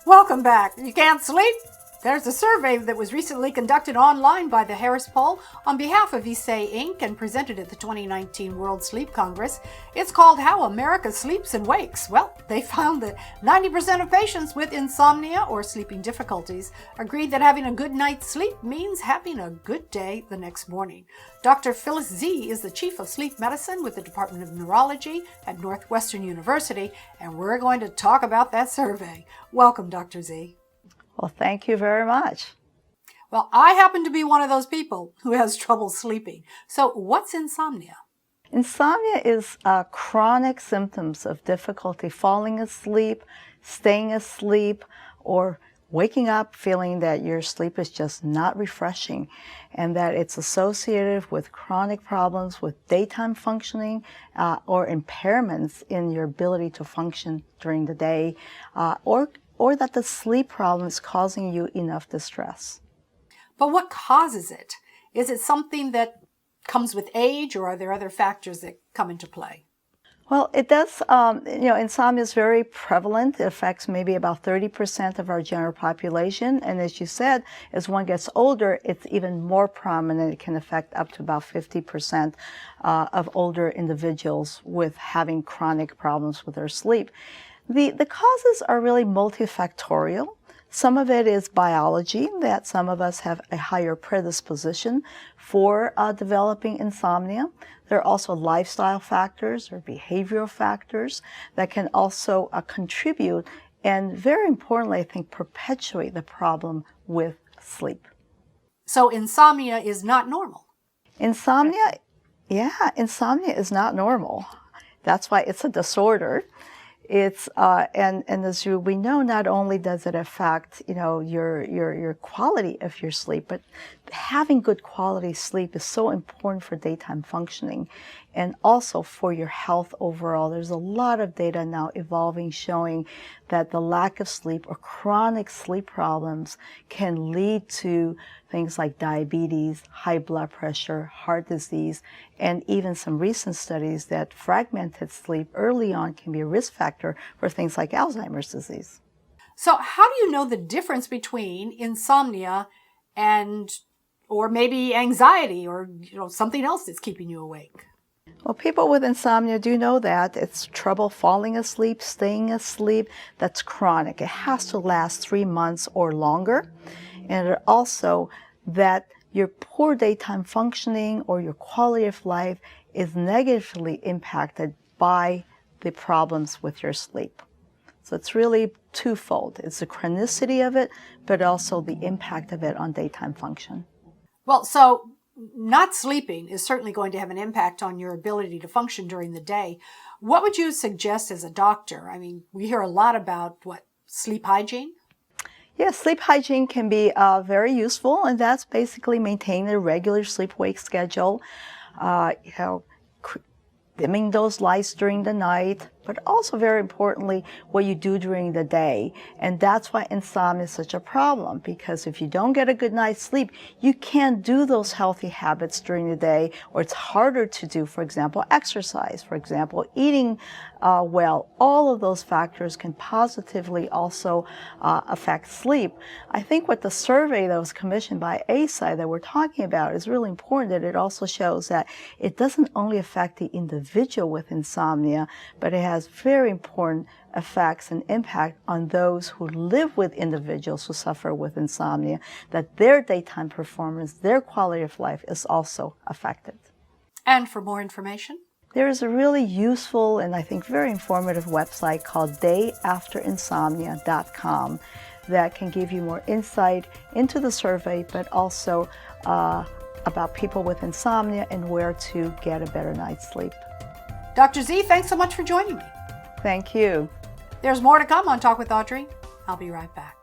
Welcome back. You can't sleep? There's a survey that was recently conducted online by the Harris Poll on behalf of Eisai Inc. and presented at the 2019 World Sleep Congress. It's called How America Sleeps and Wakes. Well, they found that 90% of patients with insomnia or sleeping difficulties agreed that having a good night's sleep means having a good day the next morning. Dr. Phyllis Zee is the Chief of Sleep Medicine with the Department of Neurology at Northwestern University, and we're going to talk about that survey. Welcome, Dr. Zee. Well, thank you very much. Well, I happen to be one of those people who has trouble sleeping. So what's insomnia? Insomnia is chronic symptoms of difficulty falling asleep, staying asleep, or waking up feeling that your sleep is just not refreshing, and that it's associated with chronic problems with daytime functioning or impairments in your ability to function during the day, or that the sleep problem is causing you enough distress. But what causes it? Is it something that comes with age, or are there other factors that come into play? Well, it does, insomnia is very prevalent. It affects maybe about 30% of our general population. And as you said, as one gets older, it's even more prominent. It can affect up to about 50% of older individuals with having chronic problems with their sleep. The causes are really multifactorial. Some of it is biology, that some of us have a higher predisposition for developing insomnia. There are also lifestyle factors or behavioral factors that can also contribute and, very importantly, I think, perpetuate the problem with sleep. So insomnia is not normal? Insomnia is not normal. That's why it's a disorder. It's and as we know, not only does it affect your quality of your sleep, but having good quality sleep is so important for daytime functioning, and also for your health overall. There's a lot of data now evolving showing that the lack of sleep or chronic sleep problems can lead to things like diabetes, high blood pressure, heart disease, and even some recent studies that fragmented sleep early on can be a risk factor for things like Alzheimer's disease. So how do you know the difference between insomnia or maybe anxiety or something else that's keeping you awake? Well, people with insomnia do know that it's trouble falling asleep, staying asleep. That's chronic. It has to last 3 months or longer. And also that your poor daytime functioning or your quality of life is negatively impacted by the problems with your sleep. So it's really twofold. It's the chronicity of it, but also the impact of it on daytime function. Well, so not sleeping is certainly going to have an impact on your ability to function during the day. What would you suggest as a doctor? I mean, we hear a lot about sleep hygiene? Yes, sleep hygiene can be very useful, and that's basically maintaining a regular sleep-wake schedule, dimming those lights during the night, but also very importantly, what you do during the day. And that's why insomnia is such a problem, because if you don't get a good night's sleep, you can't do those healthy habits during the day, or it's harder to do, for example, exercise, for example, eating well. All of those factors can positively also affect sleep. I think what the survey that was commissioned by Eisai that we're talking about is really important, that it also shows that it doesn't only affect the individual with insomnia, but it has very important effects and impact on those who live with individuals who suffer with insomnia, that their daytime performance, their quality of life is also affected. And for more information? There is a really useful and I think very informative website called dayafterinsomnia.com that can give you more insight into the survey, but also about people with insomnia and where to get a better night's sleep. Dr. Zee, thanks so much for joining me. Thank you. There's more to come on Talk with Audrey. I'll be right back.